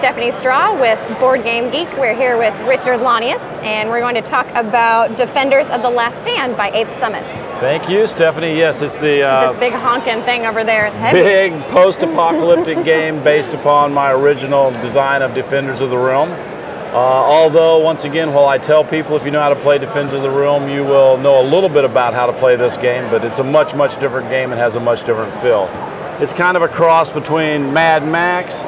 Stephanie Straw with Board Game Geek. We're here with Richard Lanius, and we're going to talk about Defenders of the Last Stand by 8th Summit. Thank you, Stephanie. Yes, it's the this big honking thing over there is heavy. Big post-apocalyptic game based upon my original design of Defenders of the Realm. Although, once again, while I tell people if you know how to play Defenders of the Realm, you will know a little bit about how to play this game, but it's a much, much different game and has a much different feel. It's kind of a cross between Mad Max,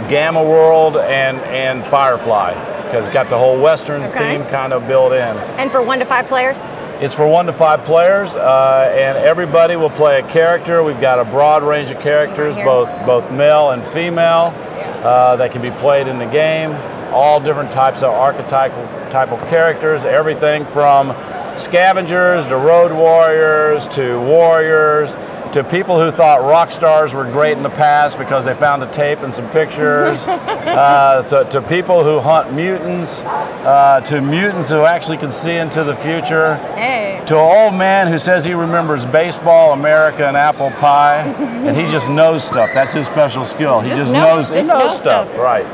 Gamma World, and Firefly, because it's got the whole Western theme kind of built in. And for 1 to 5 players? It's for 1 to 5 players, and everybody will play a character. We've got a broad range of characters, both male and female, that can be played in the game. All different types of archetypal characters, everything from scavengers to road warriors to warriors, to people who thought rock stars were great in the past because they found a tape and some pictures, to people who hunt mutants, to mutants who actually can see into the future, to an old man who says he remembers baseball, America, and apple pie, and he just knows stuff. That's his special skill. He just knows stuff. Right.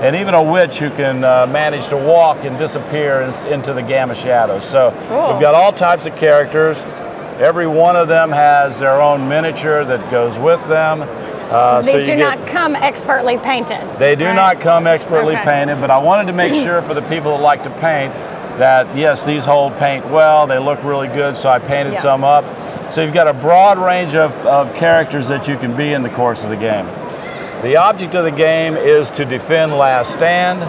And even a witch who can manage to walk and disappear into the gamma shadows. So we've got all types of characters. Every one of them has their own miniature that goes with them. These do not come expertly painted. They do not come expertly painted, but I wanted to make sure for the people that like to paint that, yes, these hold paint well, they look really good, so I painted some up. So you've got a broad range of characters that you can be in the course of the game. The object of the game is to defend Last Stand,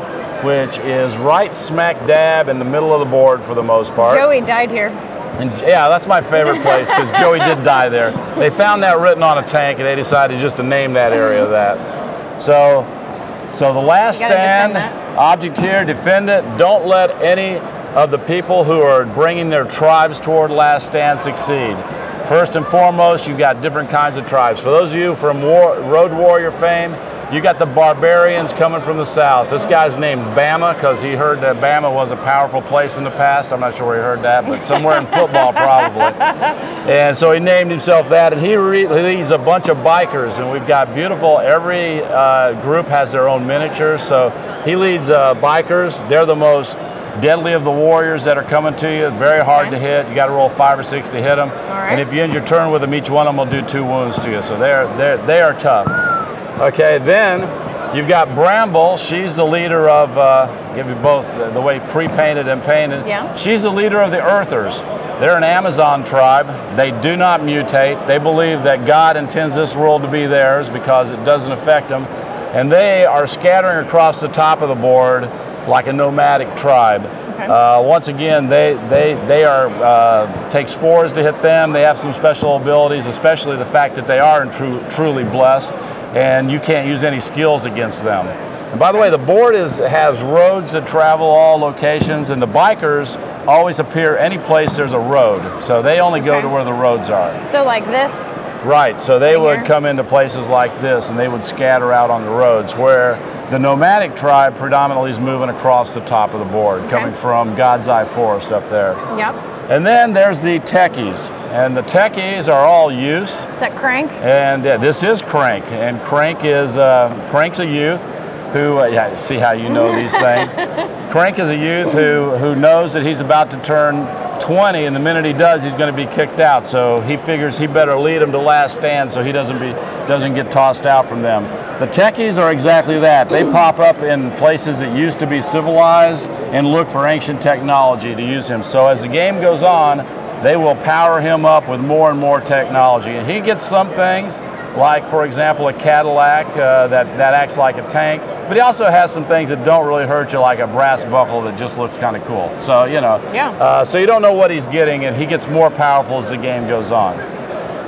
which is right smack dab in the middle of the board for the most part. Joey died here. And yeah, that's my favorite place because Joey did die there. They found that written on a tank and they decided just to name that area that. So the Last Stand object here, defend it. Don't let any of the people who are bringing their tribes toward Last Stand succeed. First and foremost, you've got different kinds of tribes. For those of you from Road Warrior fame, you got the barbarians coming from the south. This guy's named Bama because he heard that Bama was a powerful place in the past. I'm not sure where he heard that, but somewhere in football probably. And so he named himself that, and he leads a bunch of bikers, and we've got beautiful, every group has their own miniatures. So he leads bikers. They're the most deadly of the warriors that are coming to you. Very hard to hit. You got to roll 5 or 6 to hit them. And if you end your turn with them, each one of them will do 2 wounds to you. So they are tough. Okay, then you've got Bramble. She's the leader of, give you both the way pre-painted and painted. Yeah. She's the leader of the Earthers. They're an Amazon tribe. They do not mutate. They believe that God intends this world to be theirs because it doesn't affect them. And they are scattering across the top of the board like a nomadic tribe. Once again, they takes 4s to hit them. They have some special abilities, especially the fact that they are truly blessed, and you can't use any skills against them. And by the way, the board has roads that travel all locations, and the bikers always appear any place there's a road. So they only go to where the roads are. So like this? Right, so they would come into places like this, and they would scatter out on the roads, where the nomadic tribe predominantly is moving across the top of the board, coming from God's Eye Forest up there. Yep. And then there's the techies, and the techies are all use. Is that Crank? And this is Crank, and Crank's a youth who, see how you know these things. Crank is a youth who knows that he's about to turn 20, and the minute he does, he's going to be kicked out. So he figures he better lead them to Last Stand so he doesn't get tossed out from them. The techies are exactly that. They pop up in places that used to be civilized and look for ancient technology to use him. So as the game goes on, they will power him up with more and more technology. And he gets some things, like, for example, a Cadillac that acts like a tank. But he also has some things that don't really hurt you, like a brass buckle that just looks kind of cool. So, you know, so you don't know what he's getting, and he gets more powerful as the game goes on.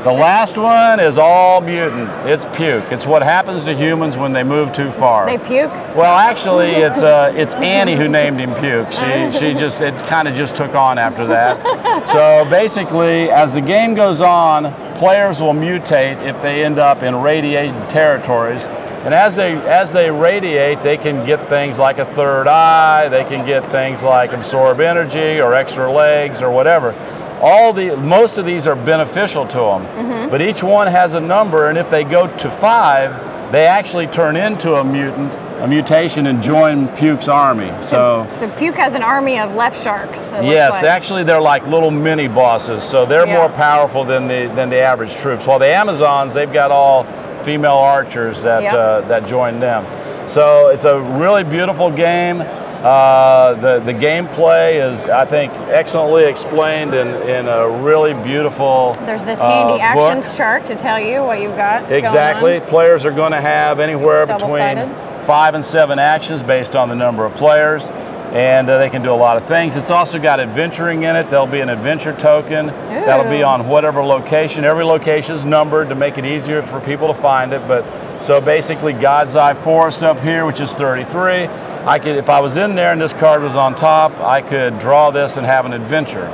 The last one is all mutant. It's puke. It's what happens to humans when they move too far. They puke? Well, actually, it's Annie who named him Puke. It kind of just took on after that. So basically, as the game goes on, players will mutate if they end up in radiated territories. And as they radiate, they can get things like a third eye. They can get things like absorb energy or extra legs or whatever. Most of these are beneficial to them, but each one has a number, and if they go to 5, they actually turn into a mutation and join Puke's army. So Puke has an army of left sharks. Yes, actually they're like little mini bosses, so they're more powerful than the average troops. While the Amazons, they've got all female archers that join them. So it's a really beautiful game. The gameplay is, I think, excellently explained in a really beautiful There's this handy actions chart to tell you what you've got. Exactly. Players are going to have anywhere between 5 and 7 actions based on the number of players, and they can do a lot of things. It's also got adventuring in it. There'll be an adventure token that'll be on whatever location. Every location is numbered to make it easier for people to find it. But so basically, God's Eye Forest up here, which is 33. I could, if I was in there and this card was on top, I could draw this and have an adventure.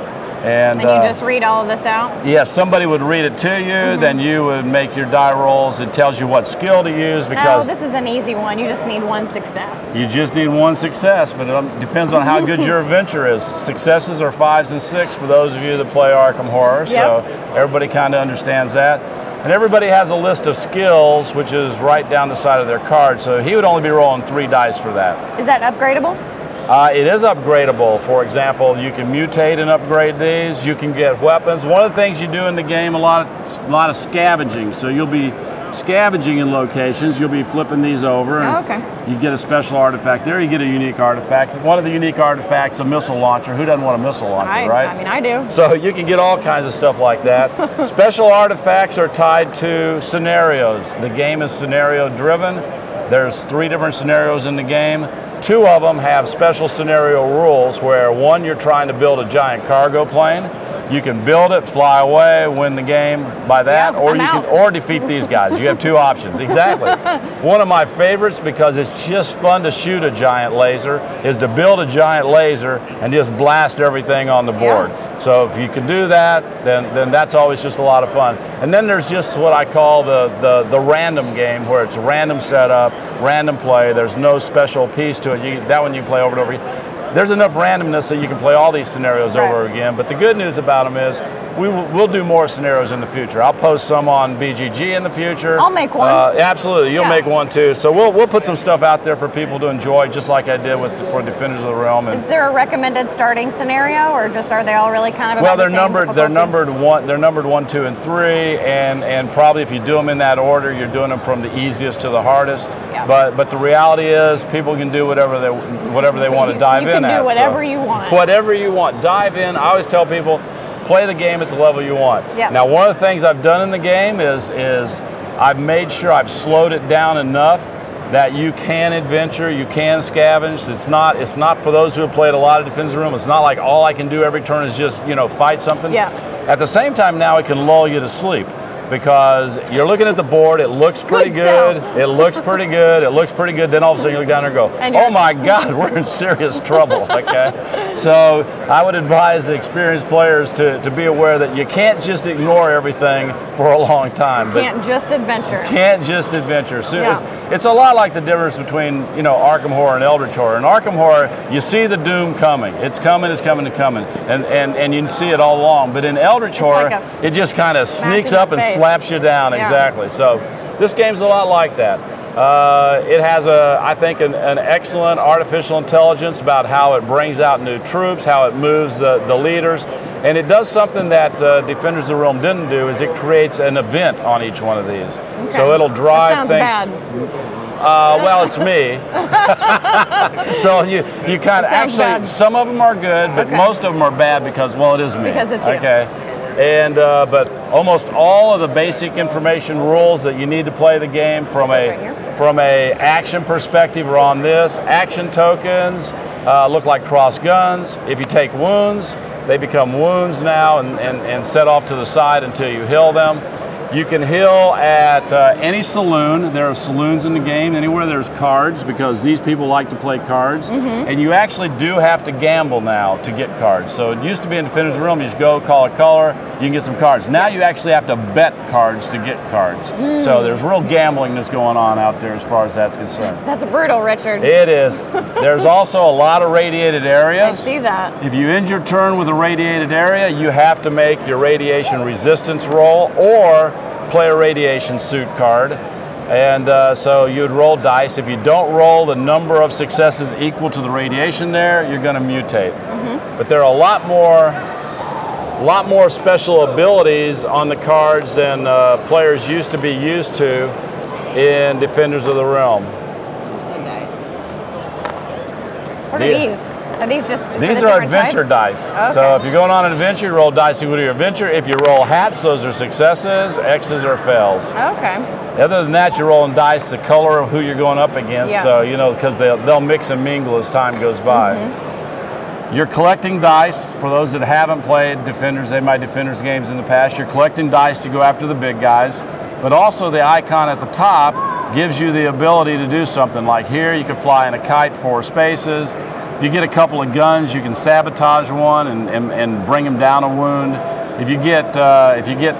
And you just read all of this out? Yes, somebody would read it to you, then you would make your die rolls. It tells you what skill to use because... Oh, this is an easy one. You just need 1 success. You just need 1 success, but it depends on how good your adventure is. Successes are 5s and 6 for those of you that play Arkham Horror, so everybody kind of understands that. And everybody has a list of skills, which is right down the side of their card, so he would only be rolling 3 dice for that. Is that upgradable? It is upgradable. For example, you can mutate and upgrade these. You can get weapons. One of the things you do in the game, a lot of scavenging. So you'll be scavenging in locations. You'll be flipping these over. And you get a special artifact there. You get a unique artifact. One of the unique artifacts, a missile launcher. Who doesn't want a missile launcher, right? I mean, I do. So you can get all kinds of stuff like that. Special artifacts are tied to scenarios. The game is scenario driven. There's 3 different scenarios in the game. 2 of them have special scenario rules where one, you're trying to build a giant cargo plane. You can build it, fly away, win the game by that, or defeat these guys. You have 2 options. Exactly. One of my favorites, because it's just fun to shoot a giant laser, is to build a giant laser and just blast everything on the board. So if you can do that, then that's always just a lot of fun. And then there's just what I call the random game, where it's random setup, random play. There's no special piece to it. That one you play over and over again. There's enough randomness that you can play all these scenarios over again. But the good news about them is we'll do more scenarios in the future. I'll post some on BGG in the future. I'll make one. Absolutely, you'll make one too. So we'll put some stuff out there for people to enjoy, just like I did for Defenders of the Realm. Is there a recommended starting scenario, or just are they all really kind of about the same difficulty? They're numbered 1, 2, and 3, and probably if you do them in that order, you're doing them from the easiest to the hardest. But the reality is, people can do whatever they want to dive in. You can do whatever you want. Whatever you want. Dive in. I always tell people, play the game at the level you want. Now, one of the things I've done in the game is I've made sure I've slowed it down enough that you can adventure, you can scavenge. It's not for those who have played a lot of Defenders of the Realm. It's not like all I can do every turn is just, fight something. At the same time, now it can lull you to sleep, because you're looking at the board, it looks pretty good, it looks pretty good, then all of a sudden you look down there and go, oh my God, we're in serious trouble, okay? So I would advise the experienced players to be aware that you can't just ignore everything for a long time. Can't just adventure. Can't just adventure. So it's a lot like the difference between, Arkham Horror and Eldritch Horror. In Arkham Horror, you see the doom coming. It's coming, and you see it all along. But in Eldritch Horror, it just kind of sneaks up and slaps you down. Exactly. So this game's a lot like that. It has, I think, an excellent artificial intelligence about how it brings out new troops, how it moves the leaders, and it does something that Defenders of the Realm didn't do, is it creates an event on each one of these. So it'll drive things. That sounds bad. Well, it's me. So you kind of, actually, some of them are good, but most of them are bad because, well, it is me. Because it's you. Okay. And but almost all of the basic information rules that you need to play the game from a action perspective are on this. Action tokens look like cross guns. If you take wounds, they become wounds now and set off to the side until you heal them. You can heal at any saloon. There are saloons in the game, anywhere there's cards, because these people like to play cards. And you actually do have to gamble now to get cards. So it used to be in Defenders of the Realm, you just go, call a color, you can get some cards. Now you actually have to bet cards to get cards. So there's real gambling that's going on out there as far as that's concerned. That's brutal, Richard. It is. There's also a lot of radiated areas. I see that. If you end your turn with a radiated area, you have to make your radiation resistance roll or play a radiation suit card. And so you would roll dice. If you don't roll the number of successes equal to the radiation there, you're going to mutate. But there are a lot more special abilities on the cards than players used to be used to in Defenders of the Realm. Here's the dice. What are these? Are these just These are adventure dice. Okay. So if you're going on an adventure, you roll dice equal to your adventure. If you roll hats, those are successes. X's are fails. Okay. Other than that, you're rolling dice the color of who you're going up against. Yeah. So, you know, because they'll mix and mingle as time goes by. You're collecting dice. For those that haven't played Defenders, Defenders games in the past, you're collecting dice to go after the big guys. But also the icon at the top gives you the ability to do something. Like here, you can fly in a kite 4 spaces. If you get a couple of guns, you can sabotage one and bring them down a wound. If you get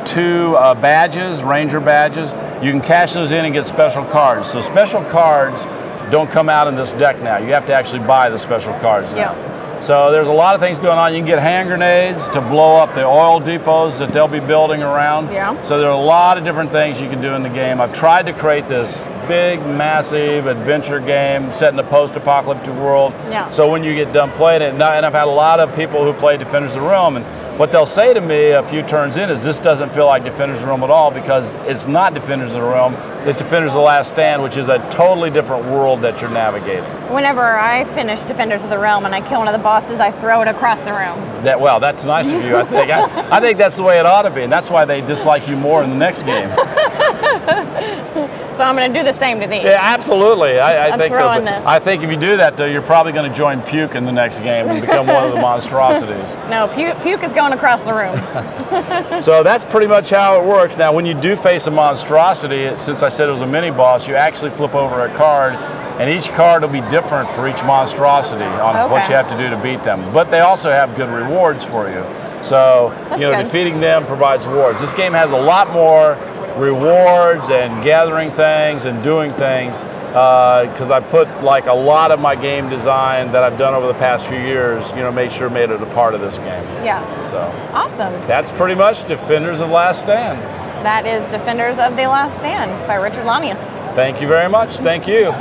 2 badges, ranger badges, you can cash those in and get special cards. So special cards don't come out in this deck now. You have to actually buy the special cards now. Yeah. So there's a lot of things going on. You can get hand grenades to blow up the oil depots that they'll be building around. Yeah. So there are a lot of different things you can do in the game. I've tried to create this big, massive adventure game set in a post-apocalyptic world. Yeah. So when you get done playing it, and I've had a lot of people who play Defenders of the Realm, and what they'll say to me a few turns in is this doesn't feel like Defenders of the Realm at all, because it's not Defenders of the Realm, it's Defenders of the Last Stand, which is a totally different world that you're navigating. Whenever I finish Defenders of the Realm and I kill one of the bosses, I throw it across the room. Well, that's nice of you, I think. I think that's the way it ought to be, and that's why they dislike you more in the next game. So I'm going to do the same to these. Yeah, absolutely. I think so. This. I think if you do that, though, you're probably going to join Puke in the next game and become one of the monstrosities. No, Puke is going across the room. So that's pretty much how it works. Now, when you do face a monstrosity, since I said it was a mini-boss, you actually flip over a card, and each card will be different for each monstrosity on what you have to do to beat them. But they also have good rewards for you. So, defeating them provides rewards. This game has a lot more rewards and gathering things and doing things because I put like a lot of my game design that I've done over the past few years, made it a part of this game. Yeah. So awesome. That's pretty much Defenders of the Last Stand. That is Defenders of the Last Stand by Richard Lanius. Thank you very much. Thank you.